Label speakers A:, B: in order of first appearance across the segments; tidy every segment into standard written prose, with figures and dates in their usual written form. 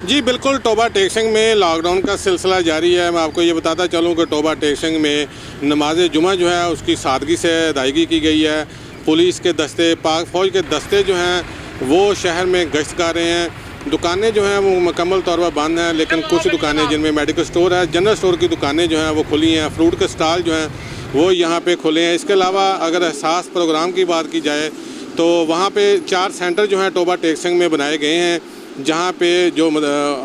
A: जी बिल्कुल, टोबा टेकसिंग में लॉकडाउन का सिलसिला जारी है। मैं आपको ये बताता चलूँ कि टोबा टेकसिंग में नमाज जुमा जो है उसकी सादगी से अदायगी की गई है। पुलिस के दस्ते, पाक फ़ौज के दस्ते जो हैं वो शहर में गश्त कर रहे हैं। दुकानें जो हैं वो मुकम्मल तौर पर बंद हैं, लेकिन कुछ दुकानें जिनमें मेडिकल स्टोर है, जनरल स्टोर की दुकानें जो हैं वो खुली हैं। फ्रूट के स्टॉल जो हैं वो यहाँ पे खुले हैं। इसके अलावा अगर एहसास प्रोग्राम की बात की जाए तो वहाँ पे 4 सेंटर जो हैं टोबा टेकसिंग में बनाए गए हैं, जहाँ पे जो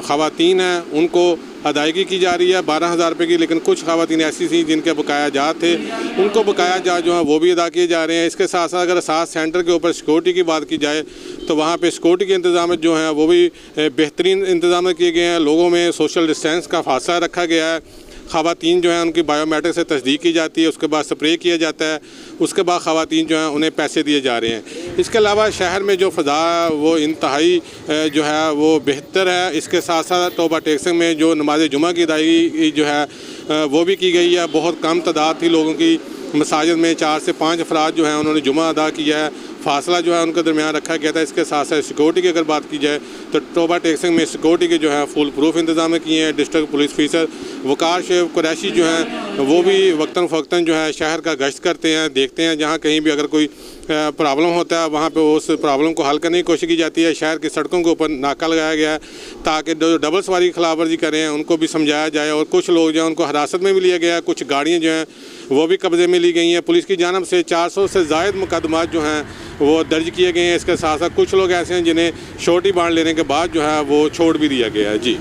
A: ख़वातीन हैं उनको अदायगी की जा रही है 12,000 रुपये की। लेकिन कुछ ख़वातीन ऐसी थी जिनके बकाया जात थे, उनको बकाया जात जो है वो भी अदा किए जा रहे हैं। इसके साथ साथ अगर 7 सेंटर के ऊपर सिक्योरिटी की बात की जाए तो वहाँ पे सिक्योरिटी के इंतजाम जो हैं वो भी बेहतरीन इंतजाम किए गए हैं। लोगों में सोशल डिस्टेंस का फासला रखा गया है। ख़वातीन जो हैं उनकी बायोमेट्रिक से तस्दीक की जाती है, उसके बाद स्प्रे किया जाता है, उसके बाद ख़वातीन जो हैं उन्हें पैसे दिए जा रहे हैं। इसके अलावा शहर में जो फ़ज़ा है वो इंतहाई जो है वो बेहतर है। इसके साथ साथ टोबा टेकसिंग में जो नमाज जुमा की अदायगी जो है वो भी की गई है। बहुत कम तादाद थी लोगों की। मसाजिद में 4 से 5 अफराद जो हैं उन्होंने जुमा अदा किया है। फासला जो है उनके दरमियान रखा गया था। इसके साथ साथ सिक्योरिटी की अगर बात की जाए तो टोबा टेकसिंग में सिक्योरिटी के जो है फुल प्रूफ इंतजाम किए हैं। डिस्ट्रिक्ट पुलिस ऑफिसर वकार शेख कुरैशी जो हैं वो भी वक्तन फ़वक्तन जो है शहर का गश्त करते हैं, देखते हैं जहाँ कहीं भी अगर कोई प्रॉब्लम होता है वहाँ पे उस प्रॉब्लम को हल करने की कोशिश की जाती है। शहर की सड़कों के ऊपर नाका लगाया गया है ताकि जो डबल सवारी की खिलाफवर्जी करें उनको भी समझाया जाए। और कुछ लोग जो हैं उनको हिरासत में भी लिया गया है, कुछ गाड़ियाँ जो हैं वो भी कब्ज़े में ली गई हैं। पुलिस की जानब से 400 से ज़ायद मुकदमात जो हैं वो दर्ज किए गए हैं। इसके साथ साथ कुछ लोग ऐसे हैं जिन्हें श्योरिटी बॉन्ड लेने के बाद जो है वो छोड़ भी दिया गया है। जी।